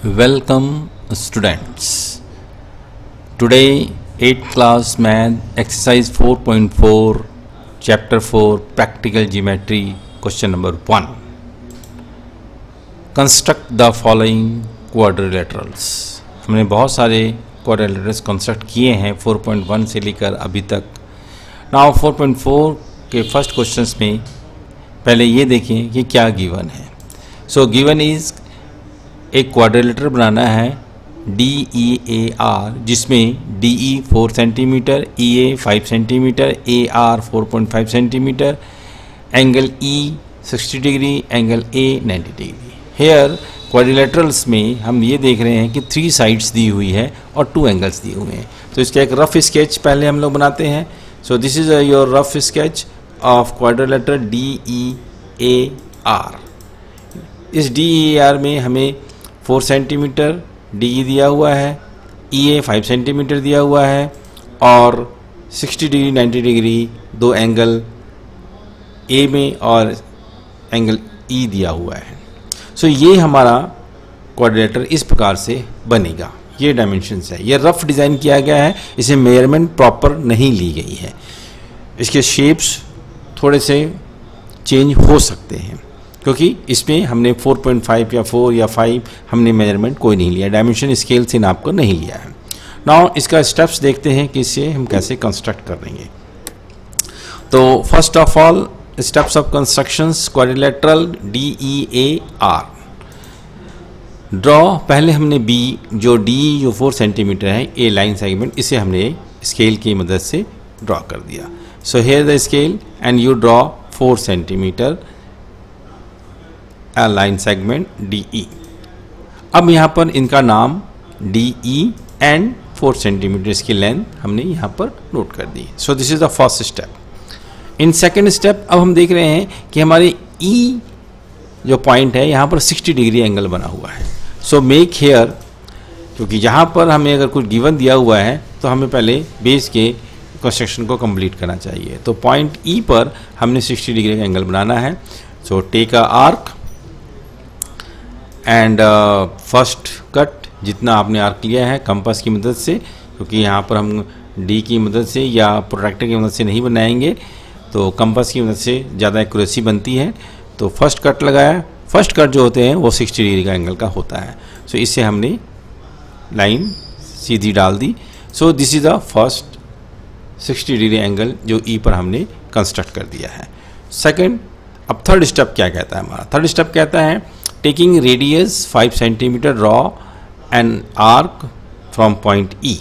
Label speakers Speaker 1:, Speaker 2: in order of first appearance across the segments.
Speaker 1: Welcome students. Today 8th class math exercise 4.4 chapter 4 practical geometry question number 1. Construct the following quadrilaterals. हमने बहुत सारे quadrilaterals construct किए हैं 4.1 से लेकर अभी तक. Now 4.4 के first questions में पहले ये देखें कि क्या given है. So given is एक क्वाड्रिलेटरल बनाना है DEAR जिसमें DE 4 centimetre, EA 5 centimetre, AR 4.5 centimetre, angle E 60 degree, angle A 90 degree. Here quadrilaterals में हम ये देख रहे हैं कि 3 साइड्स दी हुई है और 2 एंगल्स दिए हुए हैं. तो इसका एक रफ स्केच पहले हम लोग बनाते हैं. सो this is your rough sketch of quadrilateral DEAR. इस DEAR में हमें 4 सेंटीमीटर DE दिया हुआ है, EA 5 सेंटीमीटर दिया हुआ है और 60 डिग्री 90 डिग्री 2 एंगल A में और एंगल E दिया हुआ है. सो ये हमारा क्वाड्रिलेटरल इस प्रकार से बनेगा. ये डायमेंशंस है. ये रफ डिज़ाइन किया गया है, इसे मेजरमेंट प्रॉपर नहीं ली गई है. इसके शेप्स थोड़े से चेंज हो सकते हैं क्योंकि इसमें हमने 4.5 या 4 या 5 हमने मेजरमेंट कोई नहीं लिया, डायमेंशन स्केल से नाप कर नहीं लिया है. नाउ इसका स्टेप्स देखते हैं कि इसे हम कैसे कंस्ट्रक्ट कर लेंगे. तो first of all steps of constructions quadrilateral DEAR. Draw पहले हमने जो DE 4 सेंटीमीटर है ए लाइन सेगमेंट, इसे हमने स्केल की मदद से ड्रॉ कर दिया. So here the scale and you draw 4 centimetre a line segment DE. अब यहाँ पर इनका नाम DE एंड 4 सेंटीमीटर इसकी लेंथ हमने यहाँ पर नोट कर दी. So this is the first step. In second step अब हम देख रहे हैं कि हमारे E जो पॉइंट है यहाँ पर 60 डिग्री एंगल बना हुआ है. सो मेक हेयर, क्योंकि यहाँ पर हमें अगर कुछ गिवन दिया हुआ है तो हमें पहले बेस के कंस्ट्रक्शन को कंप्लीट करना चाहिए. तो पॉइंट E पर हमने 60 डिग्री का एंगल बनाना है. So take a arc and first cut जितना आपने आर्क लिया है कंपास की मदद से, क्योंकि यहाँ पर हम D की मदद से या प्रोट्रैक्टर की मदद से नहीं बनाएंगे तो कंपास की मदद से ज़्यादा एक्यूरेसी बनती है. तो फर्स्ट कट लगाया. फर्स्ट कट जो होते हैं वो 60 डिग्री का एंगल का होता है. सो इससे हमने लाइन सीधी डाल दी. So this is the first 60 degree angle जो E पर हमने कंस्ट्रक्ट कर दिया है. सेकेंड, अब थर्ड स्टेप क्या कहता है हमारा. थर्ड स्टेप कहता है taking radius 5 centimeter draw an arc from point E.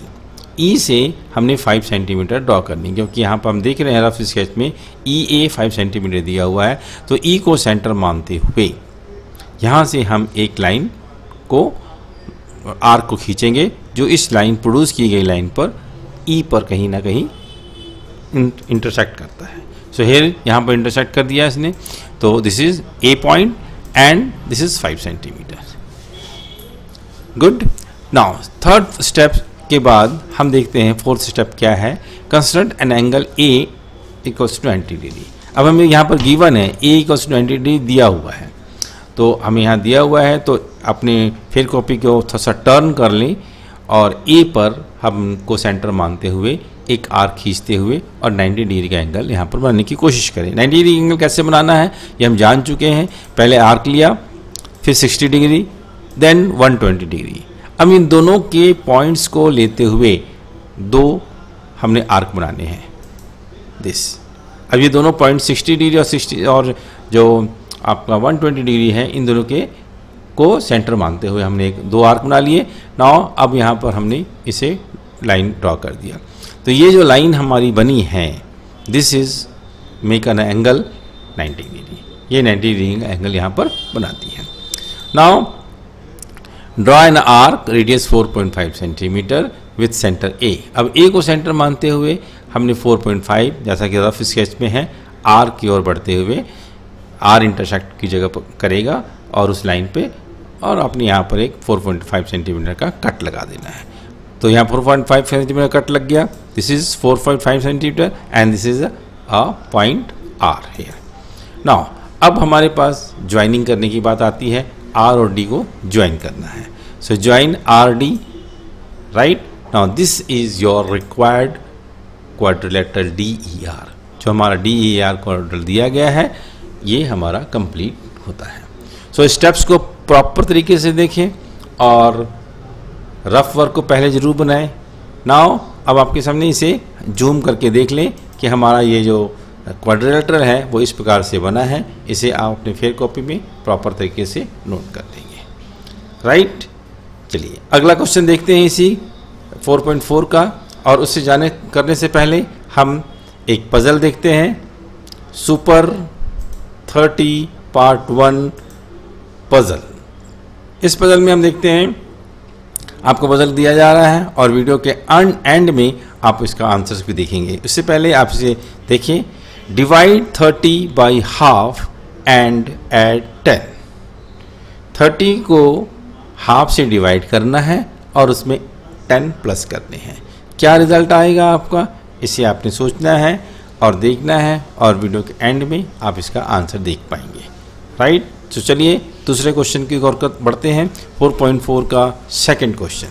Speaker 1: E से हमने 5 सेंटीमीटर ड्रॉ करनी, क्योंकि यहाँ पर हम देख रहे हैं रफ स्केच में EA 5 सेंटीमीटर दिया हुआ है. तो E को सेंटर मानते हुए यहाँ से हम एक लाइन को आर्क को खींचेंगे जो इस लाइन प्रोड्यूस की गई लाइन पर E पर कहीं ना कहीं इंटरसेक्ट करता है. सो हेयर यहाँ पर इंटरसेक्ट कर दिया इसने. तो this is A point and this is 5 centimeter. Good. Now third step के बाद हम देखते हैं फोर्थ स्टेप क्या है. Construct an angle A equals to 90 degree. अब हमें यहाँ पर गिवन है A इक्वल्स टू 90 डिग्री दिया हुआ है. तो हमें यहाँ दिया हुआ है तो अपने फिर कॉपी को थोड़ा सा टर्न कर लें और A पर हमको सेंटर मानते हुए एक आर्क खींचते हुए और 90 डिग्री का एंगल यहाँ पर बनाने की कोशिश करें. 90 डिग्री एंगल कैसे बनाना है ये हम जान चुके हैं. पहले आर्क लिया, फिर 60 डिग्री, देन 120 डिग्री. अब इन दोनों के पॉइंट्स को लेते हुए 2 हमने आर्क बनाने हैं. दिस अब ये दोनों पॉइंट 60 डिग्री और जो आपका 120 डिग्री है, इन दोनों के को सेंटर मानते हुए हमने 2 आर्क बना लिए. नाउ अब यहाँ पर हमने इसे लाइन ड्रॉ कर दिया. तो ये जो लाइन हमारी बनी है this is make an angle 90 degree. ये 90 डिग्री का एंगल यहाँ पर बनाती है. Now draw an arc radius 4.5 centimetre with centre A. अब A को सेंटर मानते हुए हमने 4.5 जैसा कि रफ स्केच में है आर्क की ओर बढ़ते हुए R इंटरसेक्ट की जगह पर करेगा और उस लाइन पे और अपने यहाँ पर एक 4.5 सेंटीमीटर का कट लगा देना है. तो यहाँ 4.5 सेंटीमीटर कट लग गया. This is 4.5 centimetre and this is a point R here. Now अब हमारे पास ज्वाइनिंग करने की बात आती है. R और D को ज्वाइन करना है. So join RD, right? Now this is your required quadrilateral DER. जो हमारा DER क्वाड्रिलेटरल दिया गया है ये हमारा कंप्लीट होता है। सो स्टेप्स को प्रॉपर तरीके से देखें और रफ वर्क को पहले ज़रूर बनाएं। नाउ अब आपके सामने इसे जूम करके देख लें कि हमारा ये जो क्वाड्रिलेटरल है वो इस प्रकार से बना है। इसे आप अपने फेयर कॉपी में प्रॉपर तरीके से नोट कर देंगे, राइट। चलिए अगला क्वेश्चन देखते हैं इसी 4.4 का, और उससे करने से पहले हम एक पजल देखते हैं। Super 30 part 1 puzzle. इस पजल में हम देखते हैं आपको पजल दिया जा रहा है और वीडियो के एंड में आप इसका आंसर्स भी देखेंगे। इससे पहले आप इसे देखिए। Divide 30 by half and add 10। 30 को हाफ से डिवाइड करना है और उसमें 10 प्लस करने हैं। क्या रिजल्ट आएगा आपका, इसे आपने सोचना है और देखना है, और वीडियो के एंड में आप इसका आंसर देख पाएंगे, राइट। तो चलिए दूसरे क्वेश्चन की ओर बढ़ते हैं। 4.4 का second question.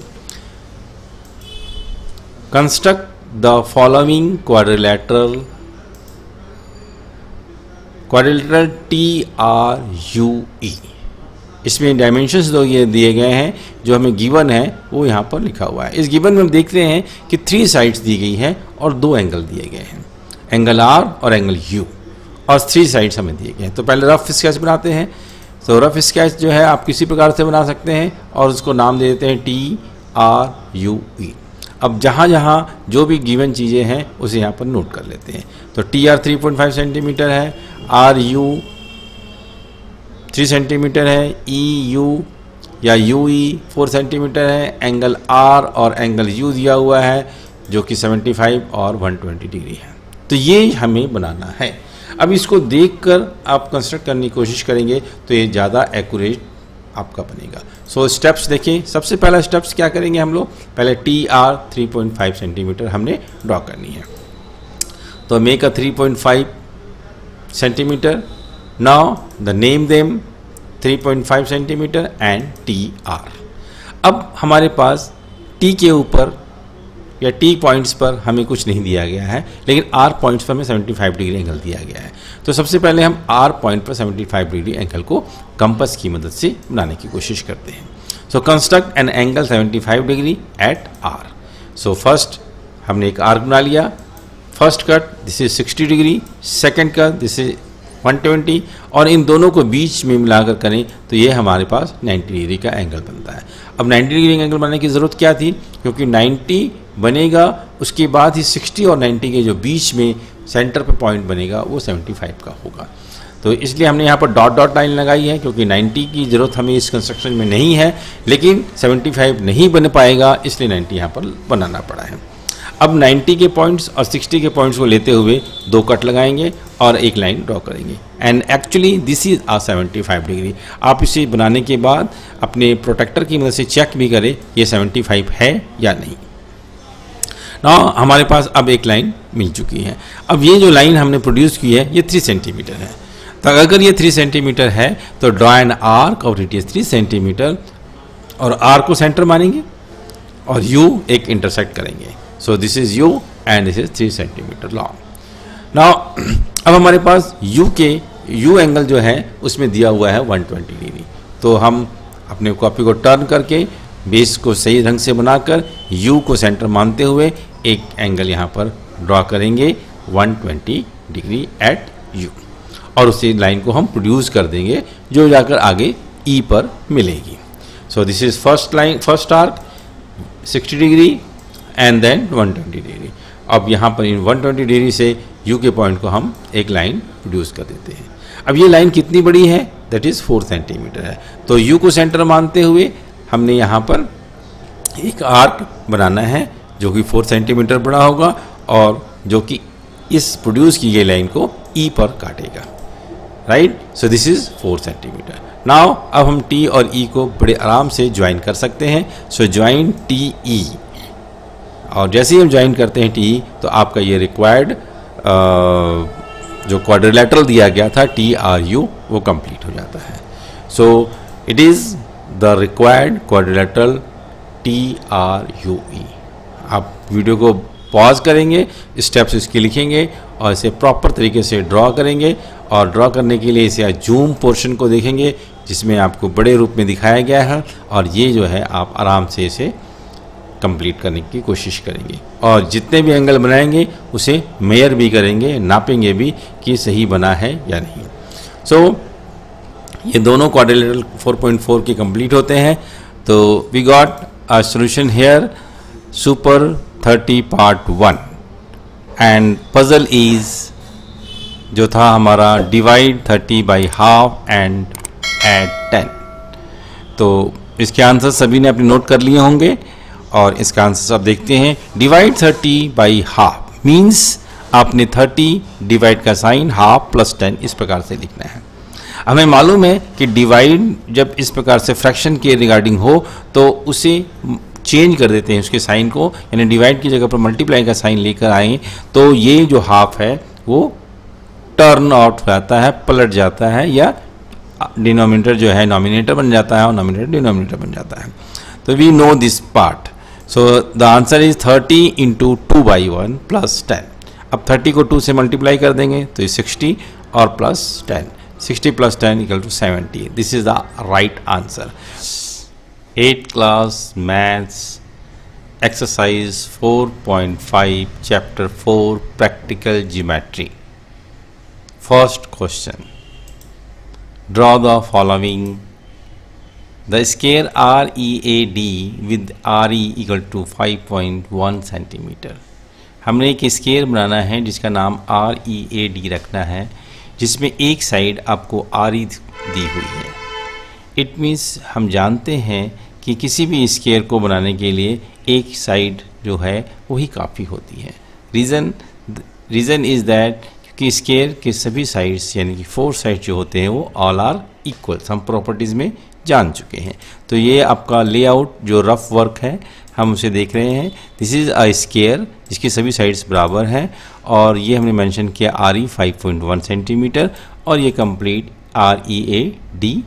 Speaker 1: Construct the following quadrilateral TRUE। इसमें डायमेंशंस दो ये दिए गए हैं, जो हमें गिवन है वो यहाँ पर लिखा हुआ है। इस गिवन में हम देखते हैं कि 3 साइड्स दी गई है और 2 एंगल दिए गए हैं, एंगल R और एंगल U, और 3 साइड्स हमें दिए गए हैं। तो पहले रफ स्केच बनाते हैं। तो रफ स्केच जो है आप किसी प्रकार से बना सकते हैं और उसको नाम दे देते हैं TRUE। अब जहाँ जहाँ जो भी गिवन चीज़ें हैं उसे यहाँ पर नोट कर लेते हैं। तो TR 3.5 सेंटीमीटर है, RU 3 सेंटीमीटर है, EU या UE 4 सेंटीमीटर है, एंगल R और एंगल U दिया हुआ है जो कि 75 और 120 डिग्री है। तो ये हमें बनाना है। अब इसको देखकर आप कंस्ट्रक्ट करने की कोशिश करेंगे तो ये ज़्यादा एक्यूरेट आपका बनेगा। सो स्टेप्स देखिए। सबसे पहला स्टेप्स क्या करेंगे हम लोग, पहले TR 3.5 सेंटीमीटर हमने ड्रॉ करनी है। तो make a 3.5 centimetre. Now the name them 3.5 centimetre and TR। अब हमारे पास T के ऊपर या T पॉइंट्स पर हमें कुछ नहीं दिया गया है, लेकिन R पॉइंट्स पर हमें 75 डिग्री एंगल दिया गया है। तो सबसे पहले हम R पॉइंट पर 75 डिग्री एंगल को कंपास की मदद से बनाने की कोशिश करते हैं। So construct an angle 75 degree at R। So first हमने एक आर्क बना लिया। First cut this is 60 degree, second cut this is 120, और इन दोनों को बीच में मिलाकर करें तो ये हमारे पास 90 डिग्री का एंगल बनता है। अब 90 डिग्री एंगल बनाने की ज़रूरत क्या थी, क्योंकि 90 बनेगा उसके बाद ही 60 और 90 के जो बीच में सेंटर पे पॉइंट बनेगा वो 75 का होगा। तो इसलिए हमने यहाँ पर डॉट डॉट लाइन लगाई है, क्योंकि 90 की ज़रूरत हमें इस कंस्ट्रक्शन में नहीं है, लेकिन 75 नहीं बन पाएगा, इसलिए 90 यहाँ पर बनाना पड़ा है। अब 90 के पॉइंट्स और 60 के पॉइंट्स को लेते हुए 2 कट लगाएंगे और एक लाइन ड्रॉ करेंगे। And actually this is a 75 degree. आप इसे बनाने के बाद अपने प्रोटेक्टर की मदद से चेक भी करें ये 75 है या नहीं। ना हमारे पास अब एक लाइन मिल चुकी है। अब ये जो लाइन हमने प्रोड्यूस की है ये 3 सेंटीमीटर है। तो अगर ये 3 सेंटीमीटर है तो draw an arc of radius 3 centimetre, और आर को सेंटर मानेंगे और यू एक इंटरसेक्ट करेंगे। सो this is you and this is 3 centimetre long. Now अब हमारे पास यू एंगल जो है उसमें दिया हुआ है 120 डिग्री। तो हम अपने कॉपी को टर्न करके बेस को सही ढंग से बनाकर यू को सेंटर मानते हुए एक एंगल यहाँ पर ड्रॉ करेंगे 120 डिग्री एट यू, और उसी लाइन को हम प्रोड्यूस कर देंगे जो जाकर आगे ई पर मिलेगी। So this is first line, first arc 60 degree and then 120 degree. अब यहाँ पर इन 120 डिग्री से यू के पॉइंट को हम एक लाइन प्रोड्यूस कर देते हैं। अब ये लाइन कितनी बड़ी है, दैट इज़ 4 सेंटीमीटर है। तो यू को सेंटर मानते हुए हमने यहाँ पर एक आर्क बनाना है जो कि 4 सेंटीमीटर बड़ा होगा और जो कि इस प्रोड्यूस की गई लाइन को ई पर काटेगा, right. So this is 4 centimetre. Now अब हम टी और ई को बड़े आराम से ज्वाइन कर सकते हैं। सो ज्वाइन टी ई, और जैसे ही हम ज्वाइन करते हैं टी तो आपका ये रिक्वायर्ड जो क्वाड्रिलेटरल दिया गया था TRU वो कंप्लीट हो जाता है। सो it is the required quadrilateral TRUE। आप वीडियो को पॉज करेंगे, स्टेप्स इसके लिखेंगे और इसे प्रॉपर तरीके से ड्रॉ करेंगे, और ड्रॉ करने के लिए इसे जूम पोर्शन को देखेंगे जिसमें आपको बड़े रूप में दिखाया गया है, और ये जो है आप आराम से इसे कंप्लीट करने की कोशिश करेंगे, और जितने भी एंगल बनाएंगे उसे मेयर भी करेंगे, नापेंगे भी कि सही बना है या नहीं। सो ये दोनों क्वाड्रिलेटरल 4.4 के कंप्लीट होते हैं। तो we got a solution here, super 30 part 1, and puzzle is जो था हमारा divide 30 by half and add 10। तो इसके आंसर सभी ने अपने नोट कर लिए होंगे, और इसका आंसर आप देखते हैं। डिवाइड 30 बाई हाफ मीन्स आपने 30 डिवाइड का साइन हाफ प्लस 10 इस प्रकार से लिखना है। हमें मालूम है कि डिवाइड जब इस प्रकार से फ्रैक्शन के रिगार्डिंग हो तो उसे चेंज कर देते हैं उसके साइन को, यानी डिवाइड की जगह पर मल्टीप्लाई का साइन लेकर आए तो ये जो हाफ है वो टर्न आउट हो जाता है, पलट जाता है, या डिनोमिनेटर जो है नॉमिनेटर बन जाता है और नॉमिनेटर डिनोमिनेटर बन जाता है। तो we know this part. So the answer is 30 into 2/1 plus 10। अब 30 को 2 से मल्टीप्लाई कर देंगे तो ये 60 और plus 10, 60 plus 10 equal to 70। This is the right answer. 8th class maths exercise 4.5 chapter 4 practical geometry. First question, draw the following. The square READ with RE equal to 5.1 centimeter। हमने एक स्केयर बनाना है जिसका नाम READ रखना है, जिसमें एक side आपको RE दी हुई है। इट मीन्स हम जानते हैं कि किसी भी स्केयर को बनाने के लिए एक साइड जो है वही काफ़ी होती है। रीज़न इज़ दैट कि स्केयर के सभी साइड्स यानी कि 4 साइड जो होते हैं वो ऑल आर इक्वल, हम प्रॉपर्टीज़ में जान चुके हैं। तो ये आपका लेआउट जो रफ वर्क है हम उसे देख रहे हैं। दिस इज़ अ स्केयर जिसकी सभी साइड्स बराबर हैं, और ये हमने मेंशन किया RE 5.1 सेंटीमीटर, और ये कंप्लीट READ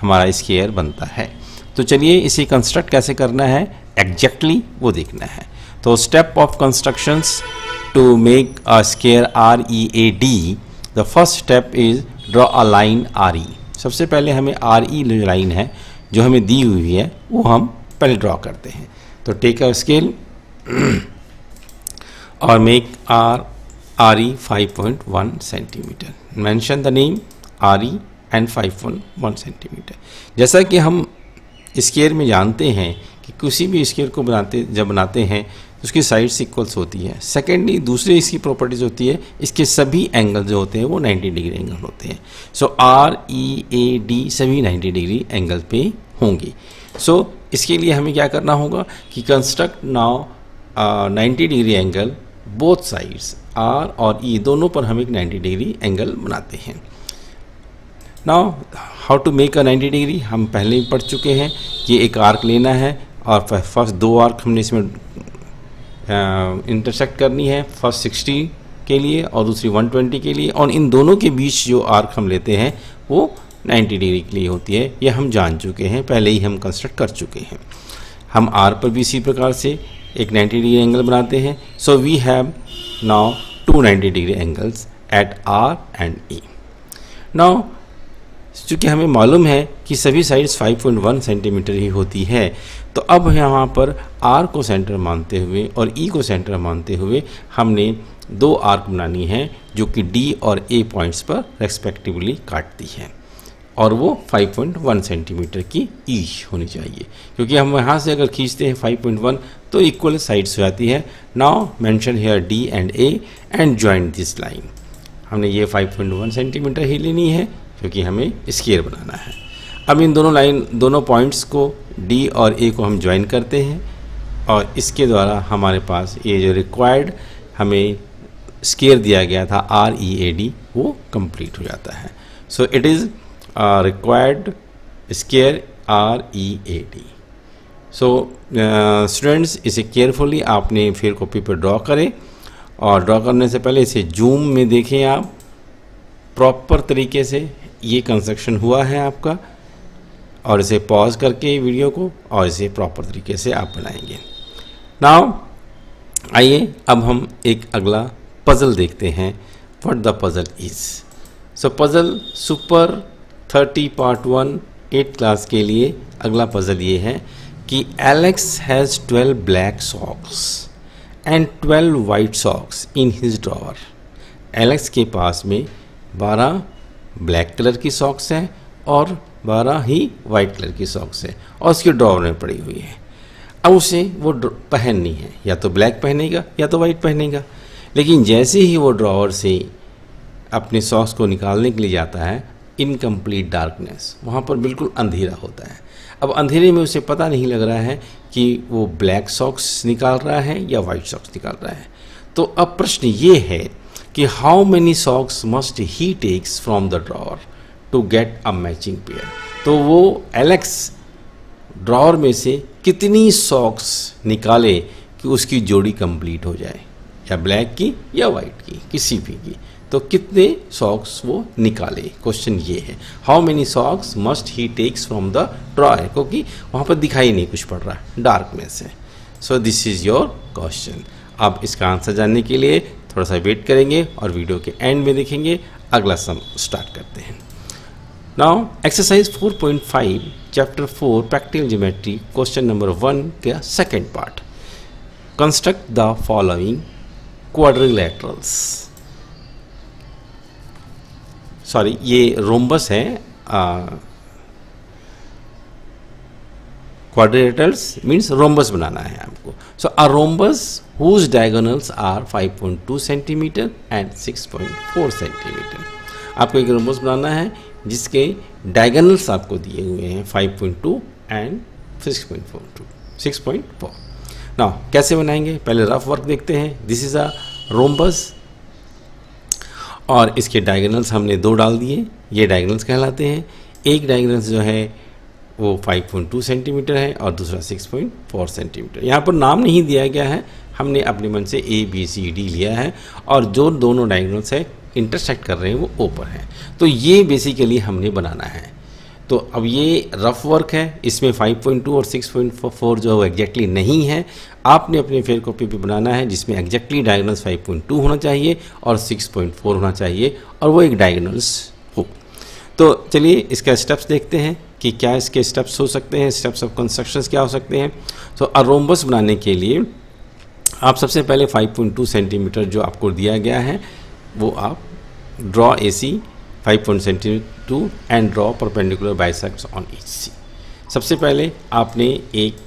Speaker 1: हमारा स्केयर बनता है। तो चलिए इसे कंस्ट्रक्ट कैसे करना है एग्जैक्टली वो देखना है। तो step of constructions to make a square READ, the first step is draw a line RE। सबसे पहले हमें RE लाइन है जो हमें दी हुई है वो हम पहले ड्रॉ करते हैं। तो टेक अ स्केल और make RE 5.1 centimetre. Mention the name RE and 5.1 centimetre. जैसा कि हम स्केयर में जानते हैं कि किसी भी स्केयर को जब बनाते हैं उसकी साइड्स इक्वल्स होती है। सेकेंडली दूसरी इसकी प्रॉपर्टीज़ होती है, इसके सभी एंगल जो होते हैं वो 90 डिग्री एंगल होते हैं। सो READ सभी 90 डिग्री एंगल पे होंगे। सो इसके लिए हमें क्या करना होगा कि construct now 90 degree angle both sides R और E दोनों पर हम एक 90 डिग्री एंगल बनाते हैं। Now how to make a 90 degree हम पहले ही पढ़ चुके हैं। ये एक आर्क लेना है और फर्स्ट 2 आर्क हमने इसमें इंटरसेक्ट करनी है, फर्स्ट 60 के लिए और दूसरी 120 के लिए, और इन दोनों के बीच जो आर्क हम लेते हैं वो 90 डिग्री के लिए होती है। ये हम जान चुके हैं, पहले ही हम कंस्ट्रक्ट कर चुके हैं। हम आर पर भी इसी प्रकार से एक 90 डिग्री एंगल बनाते हैं। So we have now 2 90 degree angles at R and E. Now चूँकि हमें मालूम है कि सभी साइड्स 5.1 सेंटीमीटर ही होती है, तो अब यहाँ पर R को सेंटर मानते हुए और E को सेंटर मानते हुए हमने 2 आर्क बनानी है जो कि D और A पॉइंट्स पर रेस्पेक्टिवली काटती है, और वो 5.1 सेंटीमीटर की ईच होनी चाहिए, क्योंकि हम यहाँ से अगर खींचते हैं 5.1 तो इक्वल साइड्स हो जाती है। Now mention here D and A and join this line. हमने ये 5.1 सेंटीमीटर ही लेनी है क्योंकि हमें स्केयर बनाना है। अब इन दोनों पॉइंट्स को D और A को हम ज्वाइन करते हैं, और इसके द्वारा हमारे पास ये जो रिक्वायर्ड हमें स्केयर दिया गया था READ वो कंप्लीट हो जाता है। सो it is required square READ। So students इसे केयरफुली आपने फिर कॉपी पर ड्रॉ करें, और ड्रॉ करने से पहले इसे जूम में देखें आप प्रॉपर तरीके से। ये कंस्ट्रक्शन हुआ है आपका, और इसे पॉज करके वीडियो को और इसे प्रॉपर तरीके से आप बनाएंगे। नाउ आइए अब हम एक अगला पज़ल देखते हैं, what the puzzle is. So puzzle super 30 part 1 8th class के लिए अगला पज़ल ये है कि Alex has 12 black socks and 12 white socks in his drawer. Alex के पास में 12 ब्लैक कलर की सॉक्स हैं और 12 ही वाइट कलर की सॉक्स है और उसके ड्रॉवर में पड़ी हुई है। अब उसे वो पहननी है, या तो ब्लैक पहनेगा या तो वाइट पहनेगा। लेकिन जैसे ही वो ड्रॉवर से अपने सॉक्स को निकालने के लिए जाता है, इनकम्प्लीट डार्कनेस, वहाँ पर बिल्कुल अंधेरा होता है। अब अंधेरे में उसे पता नहीं लग रहा है कि वो ब्लैक सॉक्स निकाल रहा है या वाइट सॉक्स निकाल रहा है। तो अब प्रश्न ये है कि how many socks must he takes from the drawer to get a matching pair. तो वो एलेक्स ड्रॉवर में से कितनी सॉक्स निकाले कि उसकी जोड़ी कंप्लीट हो जाए, या ब्लैक की या वाइट की, किसी भी की। तो कितने सॉक्स वो निकाले, क्वेश्चन ये है। How many socks must he takes from the drawer, क्योंकि वहाँ पर दिखाई नहीं कुछ पड़ रहा, डार्कनेस है। सो दिस इज़ योर क्वेश्चन। अब इसका आंसर जानने के लिए थोड़ा सा वेट करेंगे और वीडियो के एंड में देखेंगे। अगला सम स्टार्ट करते हैं। Now exercise 4.5 chapter 4 practical geometry question number 1 का second part. Construct the following quadrilaterals. Sorry, ये रोम्बस है, क्वाड्रिलेटरल्स मीन्स रोम्बस बनाना है आपको। So a rhombus whose diagonals are 5.2 centimetre and 6.4 centimetre. आपको एक रोम्बस बनाना है जिसके डायगोनल्स आपको दिए हुए हैं 5.2 एंड 6.4। नाउ कैसे बनाएंगे, पहले रफ वर्क देखते हैं। दिस इज़ अ रोम्बस और इसके डायगोनल्स हमने 2 डाल दिए, ये डायगोनल्स कहलाते हैं। एक डायगोनल्स जो है वो 5.2 सेंटीमीटर है और दूसरा 6.4 सेंटीमीटर। यहाँ पर नाम नहीं दिया गया है, हमने अपने मन से ABCD लिया है और जो दोनों डायगोनल्स है इंटरसेक्ट कर रहे हैं वो ऊपर हैं। तो ये बेसिकली हमने बनाना है। तो अब ये रफ वर्क है, इसमें 5.2 और 6.4 जो एग्जैक्टली नहीं है। आपने अपने फेयर कॉपी पे बनाना है जिसमें एग्जैक्टली डायगोनल्स 5.2 होना चाहिए और 6.4 होना चाहिए और वो एक डायगोनल्स हो। तो चलिए इसका स्टेप्स देखते हैं कि क्या इसके स्टेप्स हो सकते हैं, स्टेप्स ऑफ कंस्ट्रक्शंस क्या हो सकते हैं। तो रोम्बस बनाने के लिए आप सबसे पहले 5.2 सेंटीमीटर जो आपको दिया गया है वो आप draw AC 5.2 and draw perpendicular bisects on each C. सबसे पहले आपने एक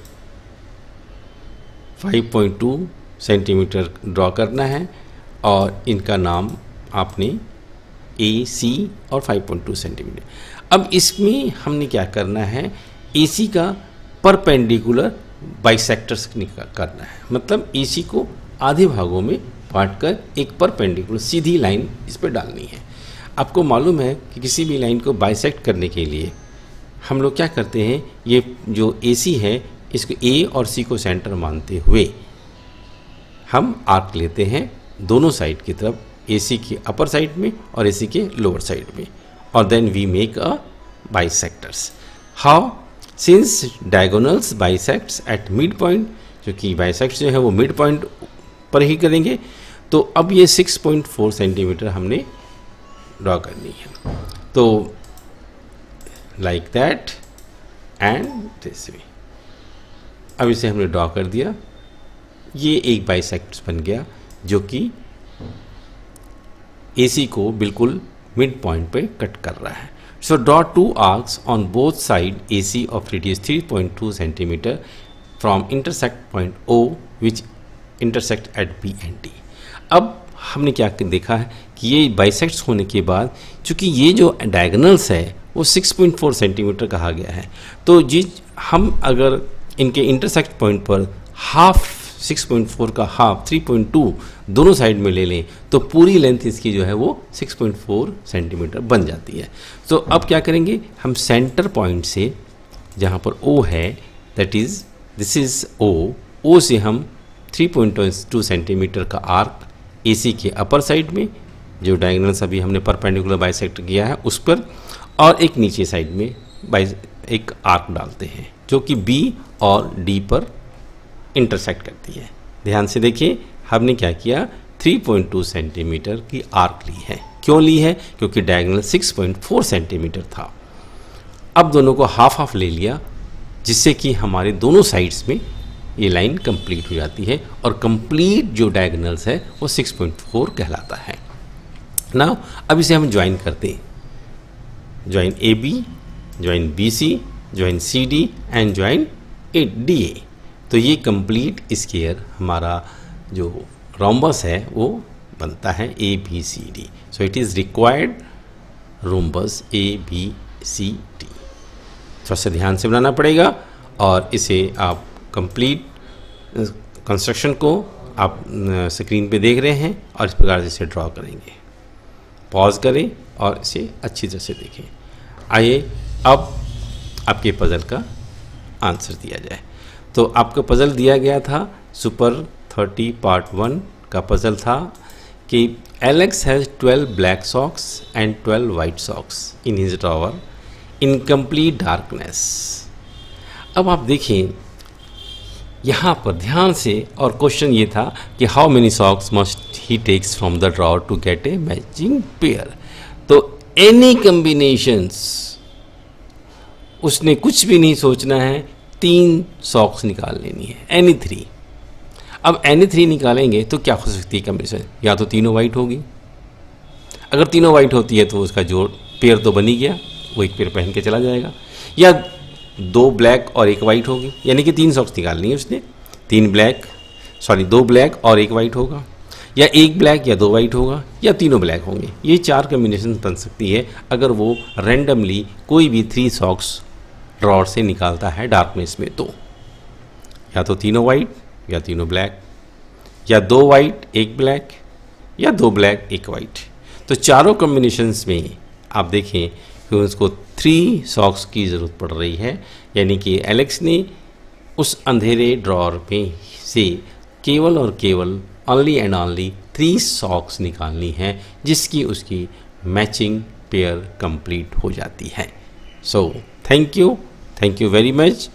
Speaker 1: 5.2 सेंटीमीटर ड्रॉ करना है और इनका नाम आपने AC और 5.2 सेंटीमीटर। अब इसमें हमने क्या करना है, AC का परपेंडिकुलर बाइसेक्टर्स करना है। मतलब AC को आधे भागों में बांटकर एक परपेंडिकुलर सीधी लाइन इस पर डालनी है। आपको मालूम है कि किसी भी लाइन को बाइसेक्ट करने के लिए हम लोग क्या करते हैं, ये जो AC है इसको A और C को सेंटर मानते हुए हम आर्क लेते हैं दोनों साइड की तरफ, AC की अपर साइड में और AC के लोअर साइड में, और then we make a bisectors. How, since diagonals bisects at mid point, क्योंकि बाइसेक्ट्स जो है वो मिड पॉइंट पर ही करेंगे। तो अब ये 6.4 सेंटीमीटर हमने ड्रॉ करनी है। तो like that and this way. अब इसे हमने ड्रॉ कर दिया, ये एक बाइसेक्ट्स बन गया जो कि AC को बिल्कुल मिड पॉइंट पे कट कर रहा है। So draw 2 arcs on both side AC of radius 3.2 centimetre from intersect point O which intersect at B and D। अब हमने क्या देखा है कि ये बाइसेक्ट्स होने के बाद चूंकि ये जो डायगोनल्स है वो 6.4 सेंटीमीटर कहा गया है, तो हम अगर इनके इंटरसेक्ट पॉइंट पर हाफ 6.4 का हाफ 3.2 दोनों साइड में ले लें तो पूरी लेंथ इसकी जो है वो 6.4 सेंटीमीटर बन जाती है। तो अब क्या करेंगे, हम सेंटर पॉइंट से जहाँ पर O है, that is this is O से हम 3.2 सेंटीमीटर का आर्क AC के अपर साइड में, जो डायगोनल्स अभी हमने परपेंडिकुलर बाइसेक्ट किया है उस पर, और एक नीचे साइड में एक आर्क डालते हैं जो कि बी और डी पर इंटरसेक्ट करती है। ध्यान से देखिए, हमने क्या किया, 3.2 सेंटीमीटर की आर्क ली है। क्यों ली है? क्योंकि डायगोनल 6.4 सेंटीमीटर था। अब दोनों को हाफ हाफ ले लिया, जिससे कि हमारे दोनों साइड्स में ये लाइन कंप्लीट हो जाती है और कंप्लीट जो डायगोनल्स है वो 6.4 कहलाता है। नाउ अब इसे हम ज्वाइन करते हैं, join A B, join B C, join C D and join D A. तो ये कंप्लीट स्क्वायर हमारा जो रोम्बस है वो बनता है A B C D. So it is required rhombus A B C D. थोड़ा सा ध्यान से बनाना पड़ेगा और इसे आप कंप्लीट कंस्ट्रक्शन को आप स्क्रीन पे देख रहे हैं और इस प्रकार से इसे ड्रॉ करेंगे। पॉज करें और इसे अच्छी तरह से देखें। आइए अब आपके पज़ल का आंसर दिया जाए। तो आपका पज़ल दिया गया था, सुपर 30 पार्ट 1 का पज़ल था कि Alex has 12 black socks and 12 white socks in his drawer in complete darkness. अब आप देखें यहाँ पर ध्यान से, और क्वेश्चन ये था कि how many socks must he takes from the drawer to get a matching pair. तो एनी कम्बिनेशंस, उसने कुछ भी नहीं सोचना है, 3 सॉक्स निकाल लेनी है, एनी 3। अब एनी 3 निकालेंगे तो क्या हो सकती है कम्बिनेशन? या तो तीनों वाइट होगी, अगर तीनों वाइट होती है तो उसका जोड़ पेयर तो बन ही गया, वो एक पेयर पहन के चला जाएगा। या 2 ब्लैक और 1 वाइट होगी, यानी कि 3 सॉक्स निकालनी है उसने, 2 ब्लैक और 1 वाइट होगा, या 1 ब्लैक या 2 वाइट होगा, या तीनों ब्लैक होंगे। ये 4 कम्बिनेशन बन सकती है अगर वो रैंडमली कोई भी 3 सॉक्स ड्रॉवर से निकालता है डार्कनेस में। तो या तो तीनों वाइट या तीनों ब्लैक, या 2 वाइट 1 ब्लैक, या 2 ब्लैक 1 वाइट। तो चारों कम्बिनेशंस में आप देखें कि उसको 3 सॉक्स की ज़रूरत पड़ रही है, यानी कि एलेक्स ने उस अंधेरे ड्रॉवर में से केवल और केवल ओनली एंड ओनली 3 सॉक्स निकालनी है, जिसकी उसकी मैचिंग पेयर कंप्लीट हो जाती है। So thank you very much.